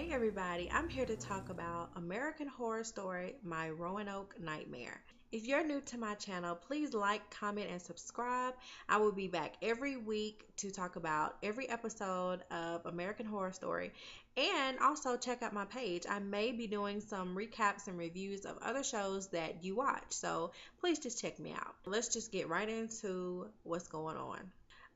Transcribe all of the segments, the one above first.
Hey everybody, I'm here to talk about American Horror Story, My Roanoke Nightmare. If you're new to my channel, please like, comment, and subscribe. I will be back every week to talk about every episode of American Horror Story. And also check out my page. I may be doing some recaps and reviews of other shows that you watch. So please just check me out. Let's just get right into what's going on.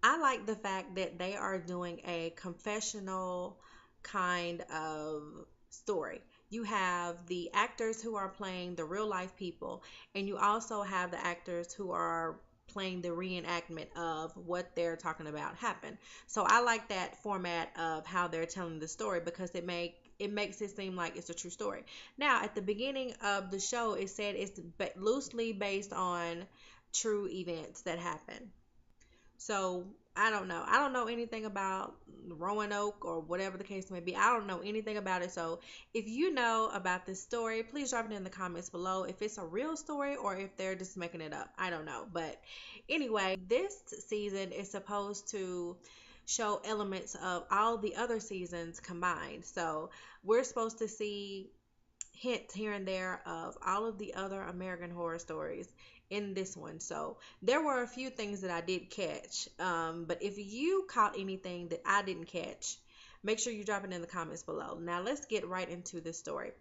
I like the fact that they are doing a confessional kind of story. You have the actors who are playing the real life people, and you also have the actors who are playing the reenactment of what they're talking about happened. So I like that format of how they're telling the story because it makes it seem like it's a true story. Now, at the beginning of the show, it said it's loosely based on true events that happened. So I don't know. I don't know anything about Roanoke or whatever the case may be. I don't know anything about it. So if you know about this story, please drop it in the comments below if it's a real story or if they're just making it up. I don't know. But anyway, this season is supposed to show elements of all the other seasons combined. So we're supposed to see hints here and there of all of the other American Horror Stories in this one. So there were a few things that I did catch. But if you caught anything that I didn't catch, make sure you drop it in the comments below. Now let's get right into this story.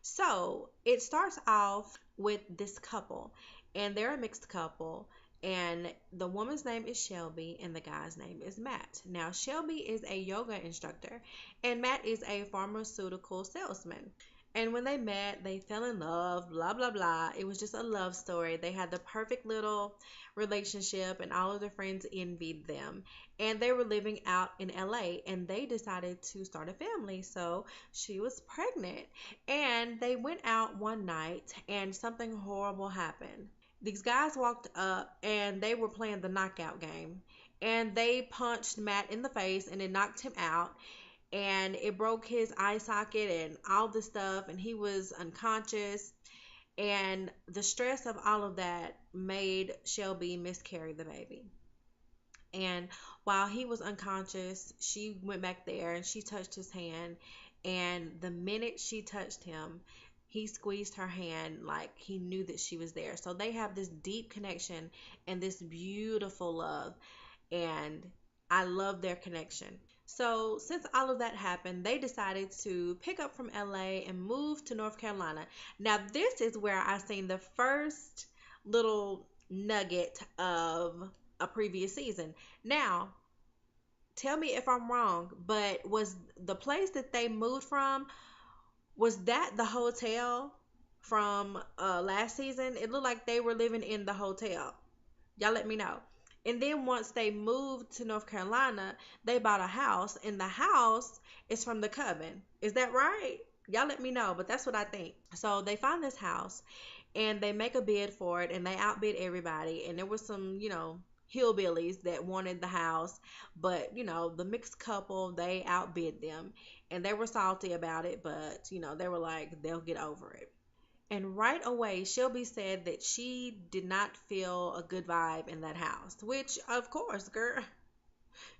So it starts off with this couple, and they're a mixed couple. And the woman's name is Shelby, and the guy's name is Matt. Now, Shelby is a yoga instructor, and Matt is a pharmaceutical salesman. And when they met, they fell in love, blah, blah, blah. It was just a love story. They had the perfect little relationship, and all of their friends envied them. And they were living out in LA, and they decided to start a family. So she was pregnant. And they went out one night, and something horrible happened. These guys walked up, and they were playing the knockout game. And they punched Matt in the face, and it knocked him out, and it broke his eye socket and all this stuff, and he was unconscious. And the stress of all of that made Shelby miscarry the baby. And while he was unconscious, she went back there and she touched his hand, and the minute she touched him, he squeezed her hand like he knew that she was there. So they have this deep connection and this beautiful love, and I love their connection. So, since all of that happened, they decided to pick up from LA and move to North Carolina. Now, this is where I seen the first little nugget of a previous season. Now, tell me if I'm wrong, but was the place that they moved from, was that the hotel from last season? It looked like they were living in the hotel. Y'all let me know. And then once they moved to North Carolina, they bought a house, and the house is from the Coven. Is that right? Y'all let me know, but that's what I think. So they find this house, and they make a bid for it, and they outbid everybody. And there was some, hillbillies that wanted the house, but the mixed couple, they outbid them, and they were salty about it, but they were like, they'll get over it. And right away, Shelby said that she did not feel a good vibe in that house, which, of course, girl,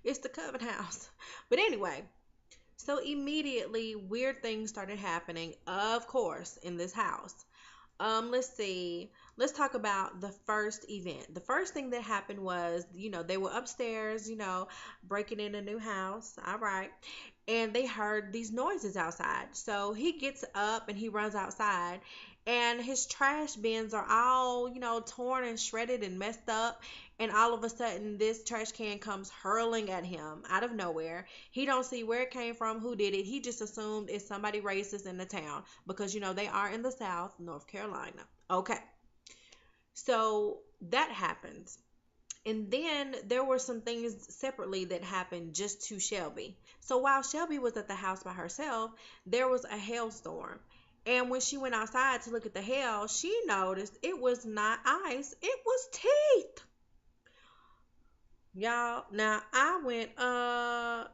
it's the Coven house. But anyway, so immediately weird things started happening, of course, in this house. Let's see. Let's talk about the first event. The first thing that happened was, they were upstairs, breaking in a new house. All right. And they heard these noises outside. So he gets up and he runs outside, and his trash bins are all, torn and shredded and messed up. And all of a sudden, this trash can comes hurling at him out of nowhere. He don't see where it came from, who did it. He just assumed it's somebody racist in the town because, they are in the South, North Carolina. Okay. So that happens. And then there were some things separately that happened just to Shelby. So while Shelby was at the house by herself, there was a hailstorm. And when she went outside to look at the hail, she noticed it was not ice, it was teeth. Y'all, now I went,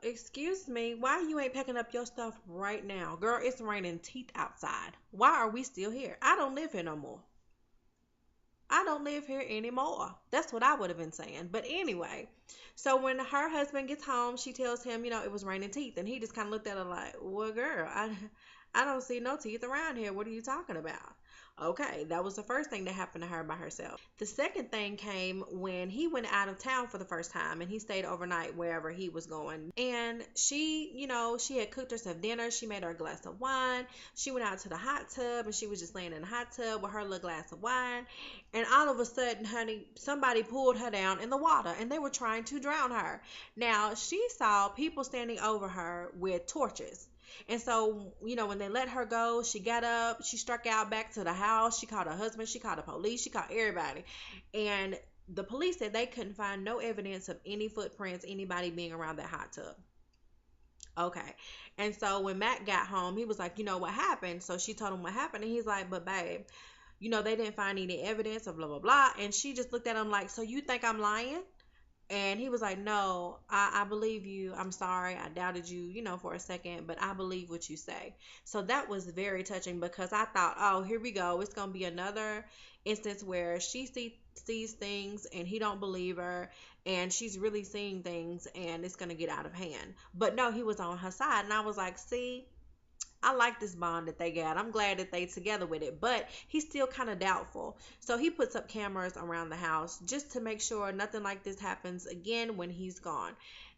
excuse me, why you ain't packing up your stuff right now? Girl, it's raining teeth outside. Why are we still here? I don't live here no more. I don't live here anymore. That's what I would have been saying. But anyway, So when her husband gets home, she tells him, it was raining teeth, and he just kind of looked at her like, "Well, girl, I don't see no teeth around here. What are you talking about?" Okay, that was the first thing that happened to her by herself. The second thing came when he went out of town for the first time, and he stayed overnight wherever he was going. And she had cooked herself dinner. She made her a glass of wine. She went out to the hot tub, and she was just laying in the hot tub with her little glass of wine. And all of a sudden, honey, somebody pulled her down in the water, and they were trying to drown her. Now, she saw people standing over her with torches. And so, when they let her go, she got up, she struck out back to the house, she called her husband, she called the police, she called everybody. And the police said they couldn't find no evidence of any footprints, anybody being around that hot tub. Okay. And so when Matt got home, he was like, what happened? So she told him what happened. And he's like, but babe, they didn't find any evidence of blah, blah, blah. And she just looked at him like, so you think I'm lying? And he was like, "No, I believe you. I'm sorry. I doubted you, for a second, but I believe what you say." So that was very touching because I thought, oh, here we go. It's going to be another instance where sees things and he don't believe her, and she's really seeing things and it's going to get out of hand. But no, he was on her side. And I was like, see, I like this bond that they got. I'm glad that they together with it, but he's still kind of doubtful. So he puts up cameras around the house just to make sure nothing like this happens again when he's gone.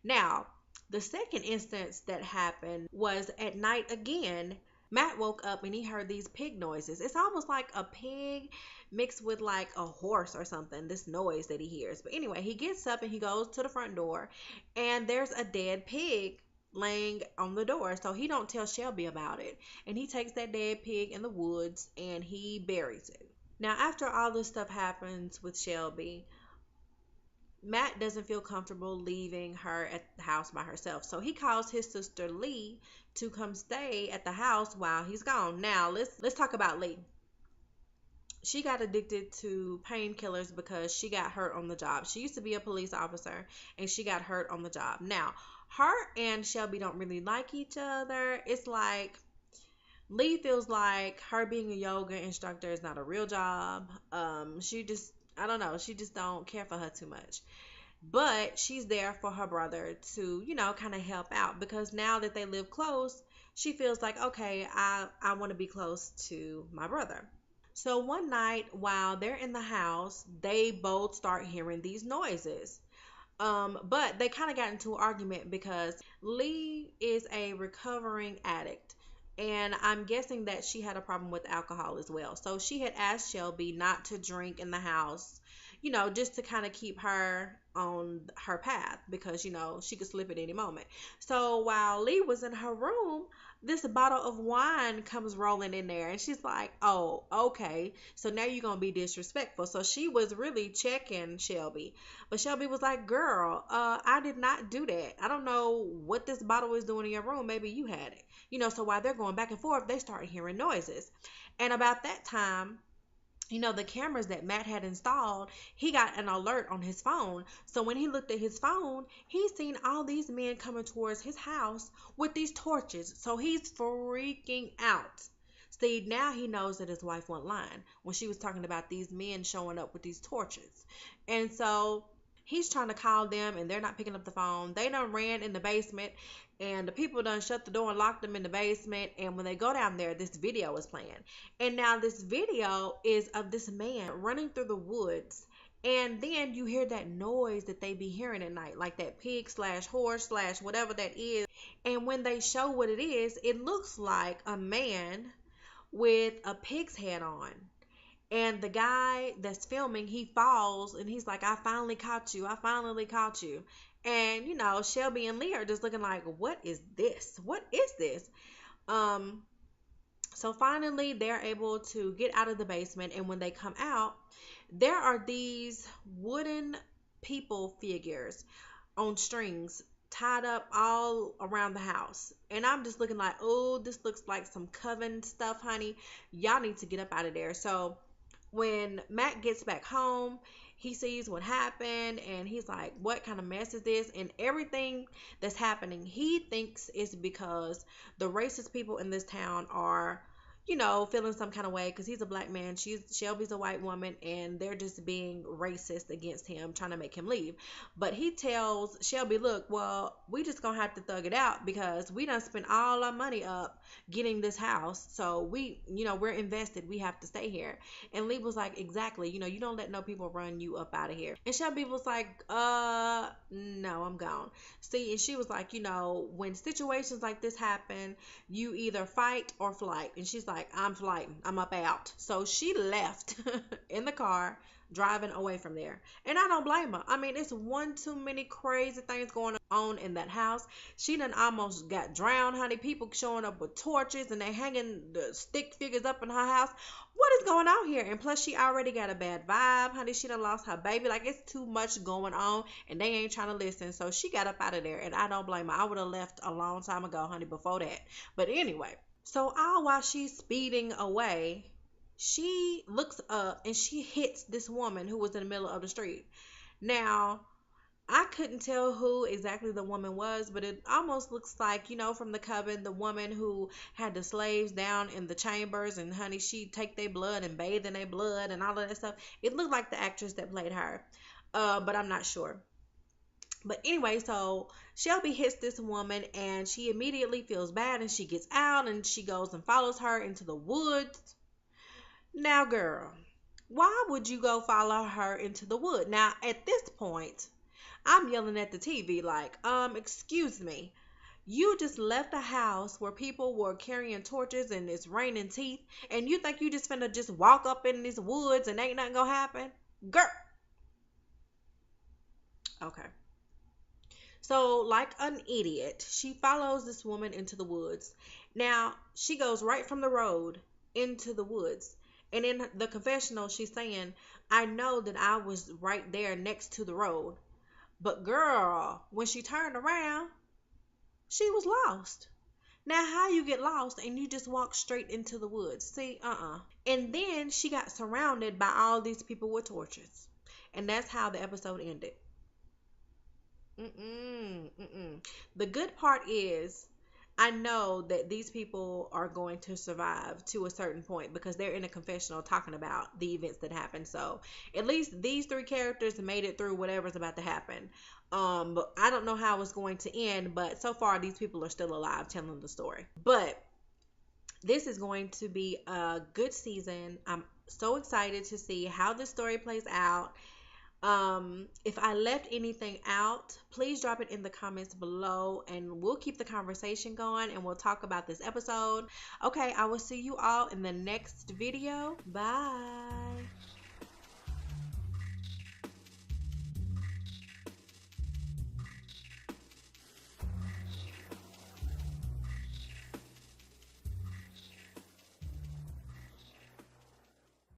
Now, the second instance that happened was at night again. Matt woke up and he heard these pig noises. It's almost like a pig mixed with like a horse or something, this noise that he hears. But anyway, he gets up and he goes to the front door, and there's a dead pig laying on the door. So he don't tell Shelby about it. And he takes that dead pig in the woods and he buries it. Now, after all this stuff happens with Shelby, Matt doesn't feel comfortable leaving her at the house by herself. So he calls his sister Lee to come stay at the house while he's gone. Now, let's talk about Lee. She got addicted to painkillers because she got hurt on the job. She used to be a police officer and she got hurt on the job. Now, her and Shelby don't really like each other. It's like Lee feels like her being a yoga instructor is not a real job. She just, I don't know, she just don't care for her too much. But she's there for her brother to, kind of help out because now that they live close, she feels like, okay, I want to be close to my brother. So one night while they're in the house, they both start hearing these noises. But they kind of got into an argument because Lee is a recovering addict. And I'm guessing that she had a problem with alcohol as well. So she had asked Shelby not to drink in the house, just to kind of keep her on her path because, she could slip at any moment. So while Lee was in her room, this bottle of wine comes rolling in there and she's like, oh, okay, so now you're gonna be disrespectful. So she was really checking Shelby, but Shelby was like, girl, I did not do that. I don't know what this bottle is doing in your room. Maybe you had it. So while they're going back and forth, they start hearing noises. And about that time, the cameras that Matt had installed, he got an alert on his phone. So when he looked at his phone, he seen all these men coming towards his house with these torches. So he's freaking out. See, now he knows that his wife wasn't lying when she was talking about these men showing up with these torches. And so he's trying to call them and they're not picking up the phone. They done ran in the basement and the people done shut the door and locked them in the basement. And when they go down there, this video is playing. And now this video is of this man running through the woods. And then you hear that noise that they be hearing at night, like that pig slash horse slash whatever that is. And when they show what it is, it looks like a man with a pig's head on. And the guy that's filming, he falls and he's like, I finally caught you. I finally caught you. And, Shelby and Lee are just looking like, what is this? What is this? So finally they're able to get out of the basement. And when they come out, there are these wooden people figures on strings tied up all around the house. And I'm just looking like, oh, this looks like some coven stuff, honey. Y'all need to get up out of there. So when Matt gets back home, he sees what happened and he's like, what kind of mess is this? And everything that's happening, he thinks is because the racist people in this town are, feeling some kind of way because he's a black man. Shelby's a white woman, and they're just being racist against him, trying to make him leave. But he tells Shelby, "Look, well, we just gonna have to thug it out because we done spent all our money up getting this house, so we're invested. We have to stay here." And Lee was like, "Exactly. You don't let no people run you up out of here." And Shelby was like, no, I'm gone." See, and she was like, when situations like this happen, you either fight or flight. And she's like, "I'm flighting. I'm up out." So she left in the car, driving away from there. And I don't blame her. I mean, it's one too many crazy things going on in that house. She done almost got drowned, honey. People showing up with torches and they hanging the stick figures up in her house. What is going on here? And plus, she already got a bad vibe, honey. She done lost her baby. Like, it's too much going on, and they ain't trying to listen. So she got up out of there, and I don't blame her. I would have left a long time ago, honey, before that. But anyway, so all while she's speeding away, she looks up and she hits this woman who was in the middle of the street. Now, I couldn't tell who exactly the woman was, but it almost looks like, from the Coven, the woman who had the slaves down in the chambers, and honey, she take their blood and bathe in their blood and all of that stuff. It looked like the actress that played her, but I'm not sure. But anyway, so Shelby hits this woman and she immediately feels bad and she gets out and she goes and follows her into the woods. Now, girl, why would you go follow her into the wood? Now, at this point, I'm yelling at the TV like, excuse me. You just left a house where people were carrying torches and it's raining teeth, and you think you just finna just walk up in these woods and ain't nothing gonna happen? Girl. Okay. So, like an idiot, she follows this woman into the woods. Now, she goes right from the road into the woods. And in the confessional, she's saying, "I know that I was right there next to the road." But girl, when she turned around, she was lost. Now, how you get lost and you just walk straight into the woods? See, And then she got surrounded by all these people with torches. And that's how the episode ended. Mm-mm, mm-mm. The good part is, I know that these people are going to survive to a certain point because they're in a confessional talking about the events that happened. So at least these three characters made it through whatever's about to happen. But I don't know how it's going to end, but so far these people are still alive telling the story. But this is going to be a good season. I'm so excited to see how this story plays out. If I left anything out, please drop it in the comments below and we'll keep the conversation going and we'll talk about this episode. Okay, I will see you all in the next video. Bye.